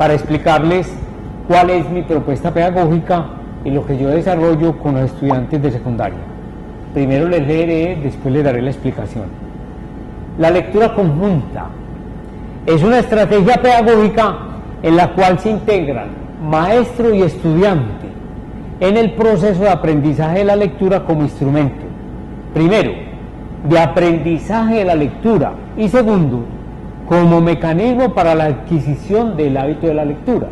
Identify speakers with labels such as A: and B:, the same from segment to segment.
A: para explicarles cuál es mi propuesta pedagógica y lo que yo desarrollo con los estudiantes de secundaria. Primero les leeré, después les daré la explicación. La lectura conjunta es una estrategia pedagógica en la cual se integran maestro y estudiante en el proceso de aprendizaje de la lectura como instrumento, primero, de aprendizaje de la lectura y segundo, como mecanismo para la adquisición del hábito de la lectura.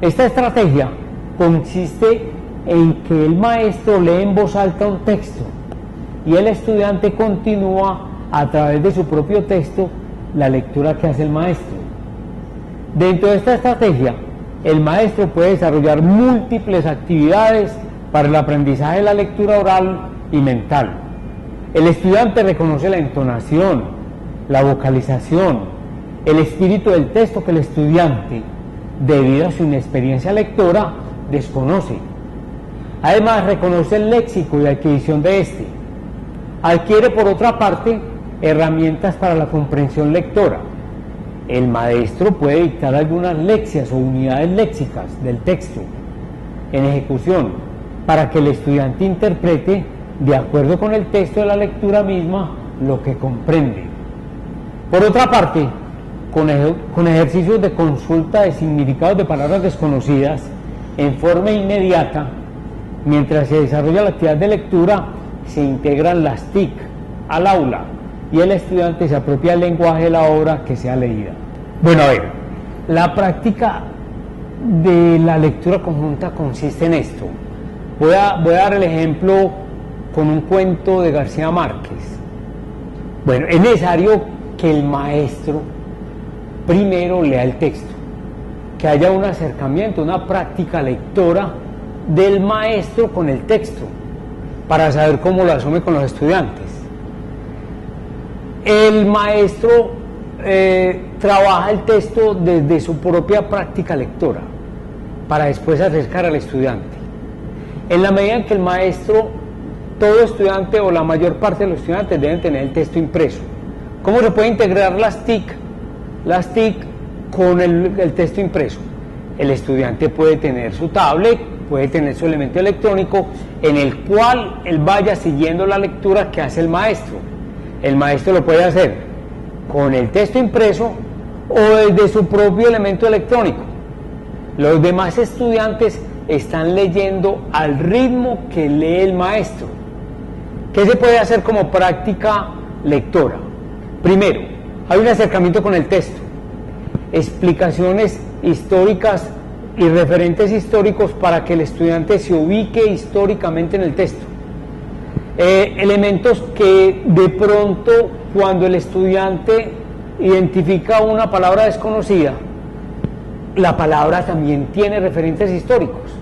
A: Esta estrategia consiste en que el maestro lee en voz alta un texto y el estudiante continúa a través de su propio texto la lectura que hace el maestro. Dentro de esta estrategia, el maestro puede desarrollar múltiples actividades para el aprendizaje de la lectura oral y mental. El estudiante reconoce la entonación, la vocalización, el espíritu del texto que el estudiante, debido a su inexperiencia lectora, desconoce. Además, reconoce el léxico y la adquisición de este. Adquiere, por otra parte, herramientas para la comprensión lectora. El maestro puede dictar algunas lecciones o unidades léxicas del texto en ejecución para que el estudiante interprete, de acuerdo con el texto de la lectura misma, lo que comprende. Por otra parte, con ejercicios de consulta de significados de palabras desconocidas en forma inmediata, mientras se desarrolla la actividad de lectura, se integran las TIC al aula y el estudiante se apropia el lenguaje de la obra que sea leída. Bueno, a ver, la práctica de la lectura conjunta consiste en esto. Voy a dar el ejemplo con un cuento de García Márquez. Bueno, es necesario que el maestro primero lea el texto, que haya un acercamiento, una práctica lectora del maestro con el texto, para saber cómo lo asume con los estudiantes. El maestro trabaja el texto desde su propia práctica lectora, para después acercar al estudiante. En la medida en que el maestro, todo estudiante o la mayor parte de los estudiantes deben tener el texto impreso. ¿Cómo se puede integrar las TIC? Las TIC con el texto impreso. El estudiante puede tener su tablet, puede tener su elemento electrónico en el cual él vaya siguiendo la lectura que hace el maestro. El maestro lo puede hacer con el texto impreso o desde su propio elemento electrónico. Los demás estudiantes están leyendo al ritmo que lee el maestro. ¿Qué se puede hacer como práctica lectora? Primero, hay un acercamiento con el texto, explicaciones históricas y referentes históricos para que el estudiante se ubique históricamente en el texto. Elementos que de pronto, cuando el estudiante identifica una palabra desconocida, la palabra también tiene referentes históricos,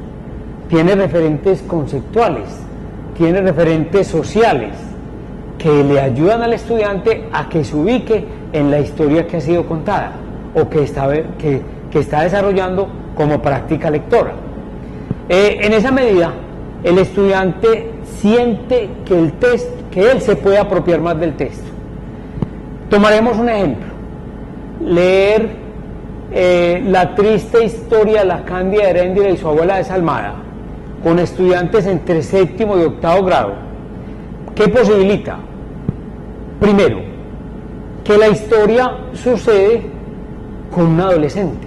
A: tiene referentes conceptuales, tiene referentes sociales que le ayudan al estudiante a que se ubique en la historia que ha sido contada o que está desarrollando como práctica lectora. En esa medida, el estudiante siente que él se puede apropiar más del texto. Tomaremos un ejemplo: leer la triste historia de la Cándida Heréndira y su abuela desalmada con estudiantes entre séptimo y octavo grado. ¿Qué posibilita? Primero, que la historia sucede con un adolescente.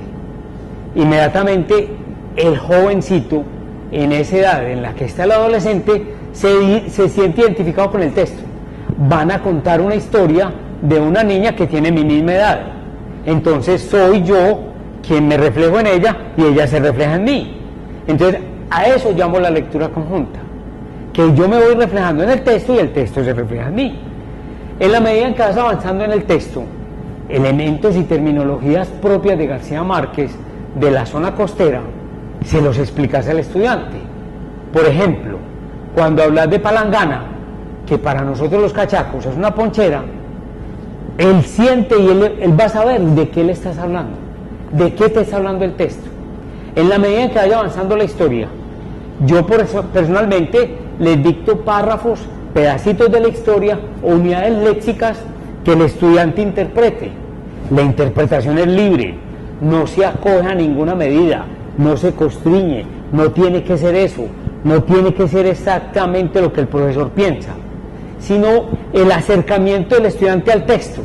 A: Inmediatamente el jovencito, en esa edad en la que está el adolescente, se siente identificado con el texto. Van a contar una historia de una niña que tiene mi misma edad. Entonces soy yo quien me reflejo en ella y ella se refleja en mí. Entonces a eso llamo la lectura conjunta, que yo me voy reflejando en el texto y el texto se refleja en mí. En la medida en que vas avanzando en el texto, elementos y terminologías propias de García Márquez de la zona costera se los explicas al estudiante. Por ejemplo, cuando hablas de palangana, que para nosotros los cachacos es una ponchera, él siente y él va a saber de qué le estás hablando, de qué te está hablando el texto. En la medida en que vaya avanzando la historia, yo por eso personalmente les dicto párrafos, pedacitos de la historia o unidades léxicas que el estudiante interprete. La interpretación es libre. no se acoge a ninguna medida, no se constriñe, no tiene que ser eso, no tiene que ser exactamente lo que el profesor piensa, sino el acercamiento del estudiante al texto,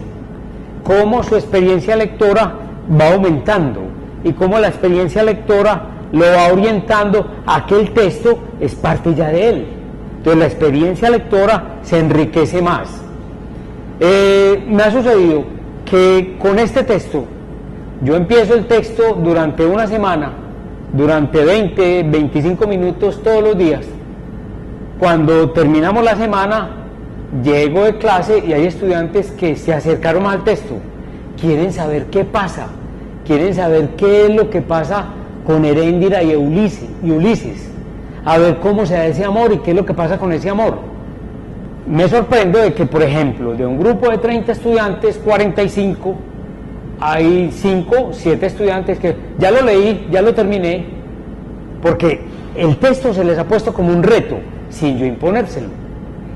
A: cómo su experiencia lectora va aumentando y cómo la experiencia lectora lo va orientando a que el texto es parte ya de él. Entonces la experiencia lectora se enriquece más. Me ha sucedido que con este texto, yo empiezo el texto durante una semana, durante 20, 25 minutos todos los días. Cuando terminamos la semana, llego de clase y hay estudiantes que se acercaron más al texto, quieren saber qué pasa, quieren saber qué es lo que pasa con Heréndira y Ulises, a ver cómo se da ese amor y qué es lo que pasa con ese amor. Me sorprendo de que, por ejemplo, de un grupo de 30 estudiantes, 45, hay 5, 7 estudiantes que ya lo leí, ya lo terminé, porque el texto se les ha puesto como un reto, sin yo imponérselo.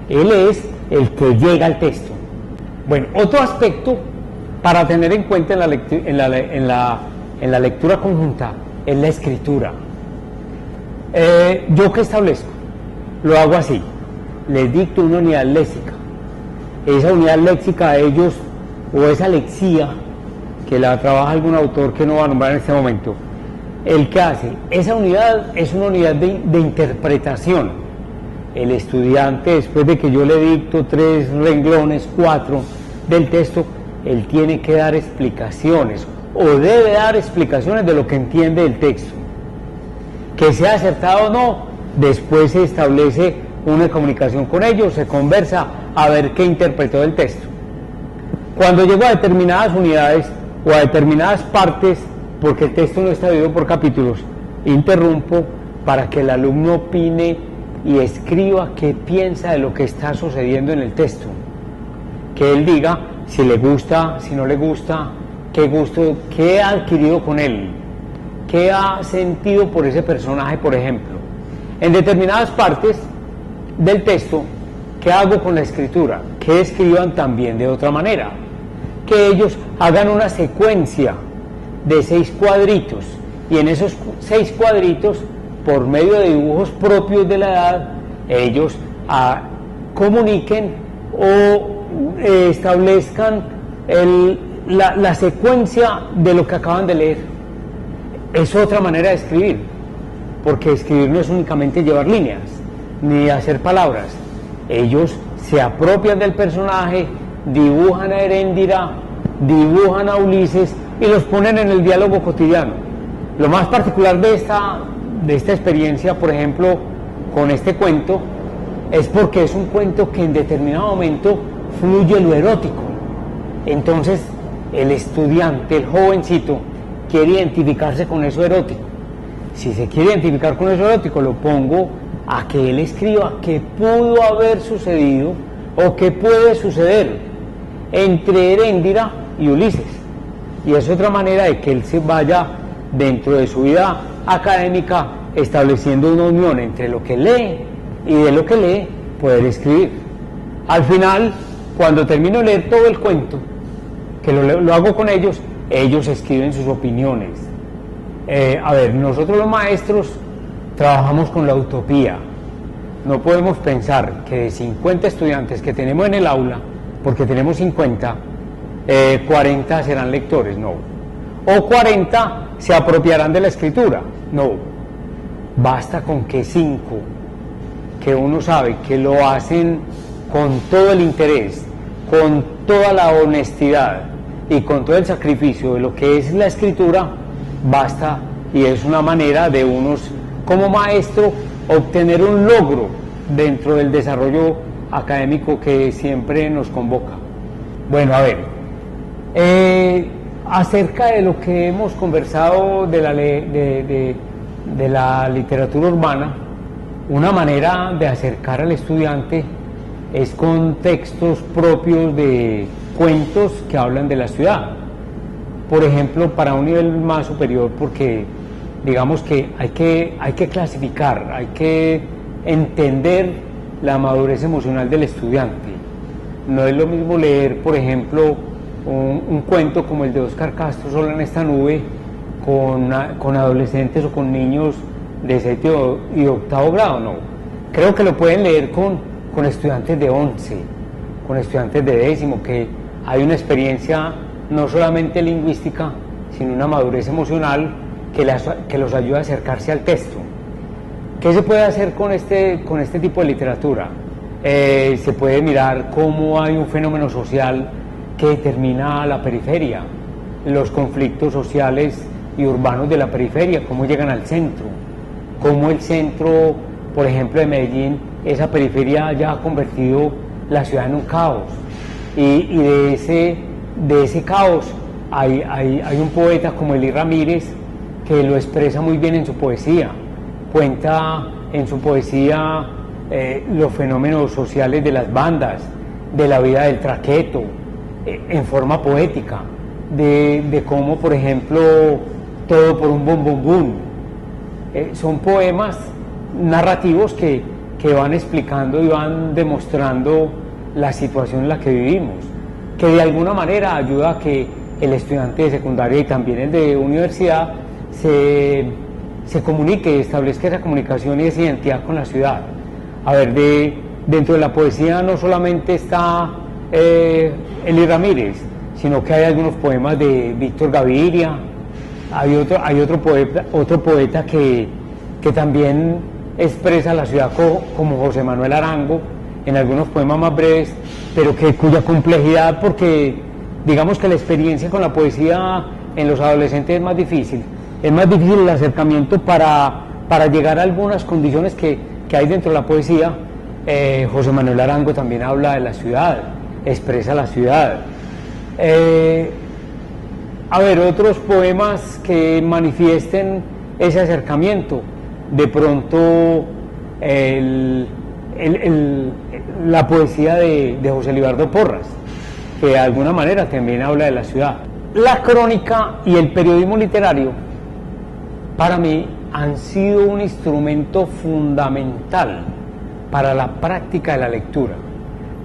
A: Él es el que llega al texto. Bueno, otro aspecto para tener en cuenta en la lectura conjunta es la escritura. ¿Yo qué establezco? Lo hago así: les dicto una unidad léxica. Esa unidad léxica a ellos, o esa lexía, que la trabaja algún autor que no va a nombrar en este momento, el que hace esa unidad es una unidad de interpretación. El estudiante, después de que yo le dicto 3 renglones, 4 del texto, él tiene que dar explicaciones, o debe dar explicaciones de lo que entiende del texto. Que sea acertado o no, después se establece una comunicación con ellos, se conversa a ver qué interpretó del texto. Cuando llego a determinadas unidades o a determinadas partes, porque el texto no está dividido por capítulos, interrumpo para que el alumno opine y escriba qué piensa de lo que está sucediendo en el texto. Que él diga si le gusta, si no le gusta, qué gusto, qué ha adquirido con él, qué ha sentido por ese personaje, por ejemplo. En determinadas partes del texto, ¿qué hago con la escritura? Que escriban también de otra manera, que ellos hagan una secuencia de 6 cuadritos, y en esos 6 cuadritos, por medio de dibujos propios de la edad, ellos comuniquen o establezcan la secuencia de lo que acaban de leer. Es otra manera de escribir, porque escribir no es únicamente llevar líneas ni hacer palabras. Ellos se apropian del personaje, dibujan a Heréndira, dibujan a Ulises y los ponen en el diálogo cotidiano. Lo más particular de esta experiencia, por ejemplo, con este cuento, es porque es un cuento que en determinado momento fluye lo erótico. Entonces el estudiante, el jovencito, quiere identificarse con eso erótico. Si se quiere identificar con eso erótico, lo pongo a que él escriba qué pudo haber sucedido o qué puede suceder entre Heréndira y Ulises. Y es otra manera de que él se vaya, dentro de su vida académica, estableciendo una unión entre lo que lee y de lo que lee poder escribir. Al final, cuando termino de leer todo el cuento, que lo hago con ellos, ellos escriben sus opiniones. Nosotros los maestros trabajamos con la utopía. No podemos pensar que de 50 estudiantes que tenemos en el aula, porque tenemos 50, 40 serán lectores, no. O 40 se apropiarán de la escritura, no. Basta con que 5, que uno sabe que lo hacen con todo el interés, con toda la honestidad y con todo el sacrificio de lo que es la escritura, basta, y es una manera de unos, como maestro, obtener un logro dentro del desarrollo académico que siempre nos convoca. Bueno, acerca de lo que hemos conversado de la literatura urbana, una manera de acercar al estudiante es con textos propios de cuentos que hablan de la ciudad. Por ejemplo, para un nivel más superior, porque digamos que hay que clasificar, hay que entender la madurez emocional del estudiante. No es lo mismo leer, por ejemplo, un cuento como el de Óscar Castro, Solo en esta nube, con adolescentes o con niños de 7 y 8º grado, no. Creo que lo pueden leer con estudiantes de 11, con estudiantes de 10º, que hay una experiencia no solamente lingüística, sino una madurez emocional que los ayuda a acercarse al texto. ¿Qué se puede hacer con este tipo de literatura? Se puede mirar cómo hay un fenómeno social que determina la periferia, los conflictos sociales y urbanos de la periferia, cómo llegan al centro, cómo el centro, por ejemplo, de Medellín, esa periferia ya ha convertido la ciudad en un caos, y de ese caos hay un poeta como Elí Ramírez que lo expresa muy bien en su poesía. Cuenta en su poesía los fenómenos sociales de las bandas, de la vida del traqueto, en forma poética, de cómo, por ejemplo, Todo por un bom bom bum. Son poemas narrativos que van explicando y van demostrando la situación en la que vivimos, que de alguna manera ayuda a que el estudiante de secundaria y también el de universidad se comunique, establezca esa comunicación y esa identidad con la ciudad. A ver, dentro de la poesía no solamente está Elí Ramírez, sino que hay algunos poemas de Víctor Gaviria, hay otro poeta que también expresa la ciudad como José Manuel Arango, en algunos poemas más breves, pero cuya complejidad, porque digamos que la experiencia con la poesía en los adolescentes es más difícil el acercamiento para llegar a algunas condiciones que hay dentro de la poesía. José Manuel Arango también habla de la ciudad, expresa la ciudad. A ver, otros poemas que manifiesten ese acercamiento, de pronto la poesía de José Libardo Porras, que de alguna manera también habla de la ciudad. La crónica y el periodismo literario, para mí, han sido un instrumento fundamental para la práctica de la lectura,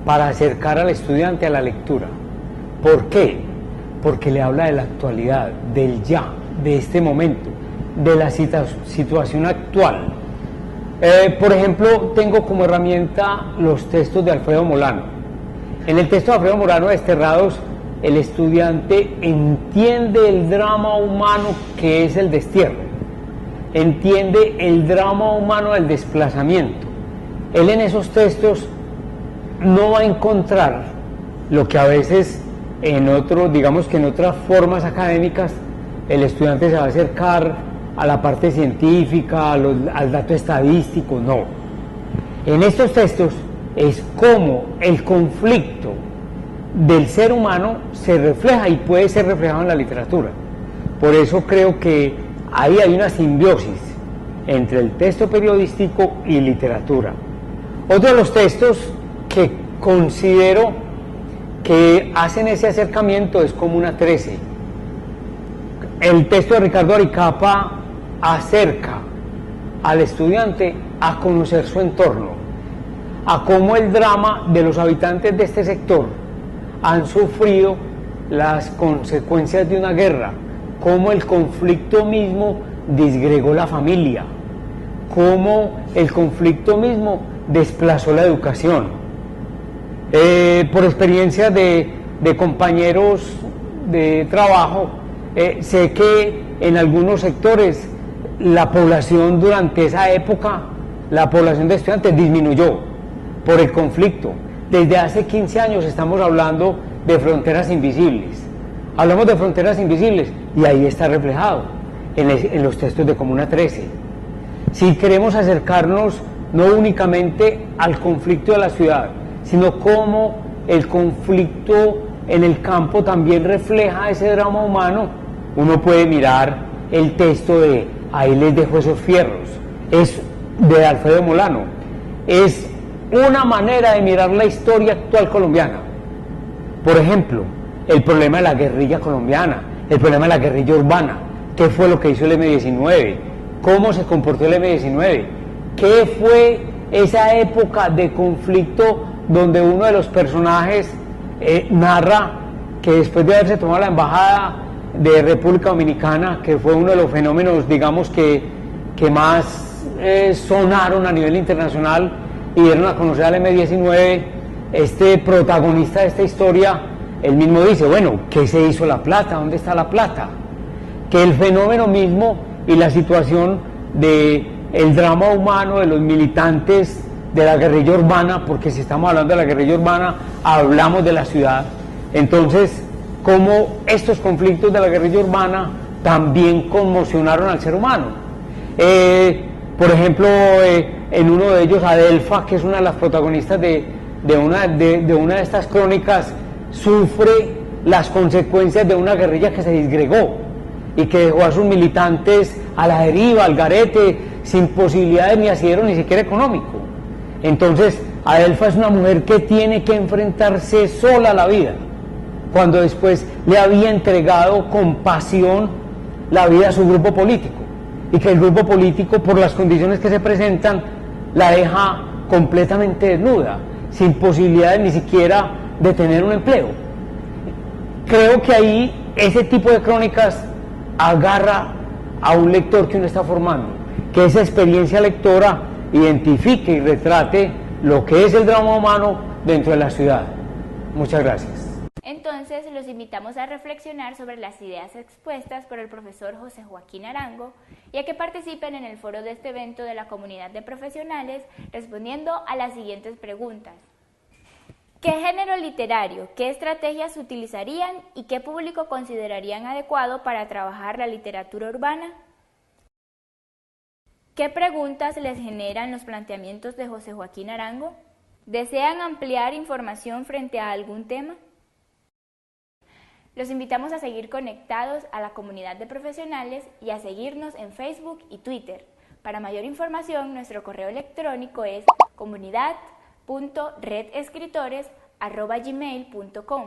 A: para acercar al estudiante a la lectura. ¿Por qué? Porque le habla de la actualidad, del ya, de este momento, de la situación actual. Por ejemplo, tengo como herramienta los textos de Alfredo Molano. En el texto de Alfredo Molano, Desterrados, el estudiante entiende el drama humano que es el destierro, entiende el drama humano del desplazamiento. Él en esos textos no va a encontrar lo que a veces digamos que en otras formas académicas el estudiante se va a acercar a la parte científica, al dato estadístico. No. En estos textos es como el conflicto del ser humano se refleja y puede ser reflejado en la literatura. Por eso creo que ahí hay una simbiosis entre el texto periodístico y literatura. Otro de los textos que considero que hacen ese acercamiento es Comuna 13. El texto de Ricardo Aricapa acerca al estudiante a conocer su entorno, a cómo el drama de los habitantes de este sector han sufrido las consecuencias de una guerra, cómo el conflicto mismo disgregó la familia, cómo el conflicto mismo desplazó la educación. Por experiencia de compañeros de trabajo, sé que en algunos sectores la población durante esa época, la población de estudiantes disminuyó por el conflicto. Desde hace 15 años estamos hablando de fronteras invisibles. Hablamos de fronteras invisibles y ahí está reflejado en los textos de Comuna 13. Si queremos acercarnos no únicamente al conflicto de la ciudad, sino cómo el conflicto en el campo también refleja ese drama humano, uno puede mirar el texto de Ahí les dejo esos fierros, es de Alfredo Molano. Es una manera de mirar la historia actual colombiana. Por ejemplo, el problema de la guerrilla colombiana, el problema de la guerrilla urbana. ¿Qué fue lo que hizo el M-19? ¿Cómo se comportó el M-19? ¿Qué fue esa época de conflicto donde uno de los personajes narra que después de haberse tomado la embajada de República Dominicana, que fue uno de los fenómenos, digamos, que más sonaron a nivel internacional y dieron a conocer al M-19, este protagonista de esta historia, él mismo dice, bueno, ¿qué se hizo la plata? ¿Dónde está la plata? Que el fenómeno mismo y la situación de el drama humano de los militantes de la guerrilla urbana, porque si estamos hablando de la guerrilla urbana, hablamos de la ciudad. Entonces, cómo estos conflictos de la guerrilla urbana también conmocionaron al ser humano. Por ejemplo, en uno de ellos, Adelfa, que es una de las protagonistas de una de estas crónicas, sufre las consecuencias de una guerrilla que se disgregó y que dejó a sus militantes a la deriva, al garete, sin posibilidades ni asidero ni siquiera económico. Entonces, Adelfa es una mujer que tiene que enfrentarse sola a la vida, cuando después le había entregado con pasión la vida a su grupo político, y que el grupo político, por las condiciones que se presentan, la deja completamente desnuda, sin posibilidades ni siquiera de tener un empleo. Creo que ahí ese tipo de crónicas agarra a un lector que uno está formando, que esa experiencia lectora identifique y retrate lo que es el drama humano dentro de la ciudad. Muchas gracias.
B: Entonces, los invitamos a reflexionar sobre las ideas expuestas por el profesor José Joaquín Arango y a que participen en el foro de este evento de la comunidad de profesionales respondiendo a las siguientes preguntas. ¿Qué género literario, qué estrategias utilizarían y qué público considerarían adecuado para trabajar la literatura urbana? ¿Qué preguntas les generan los planteamientos de José Joaquín Arango? ¿Desean ampliar información frente a algún tema? Los invitamos a seguir conectados a la comunidad de profesionales y a seguirnos en Facebook y Twitter. Para mayor información, nuestro correo electrónico es comunidad.redescritores@gmail.com.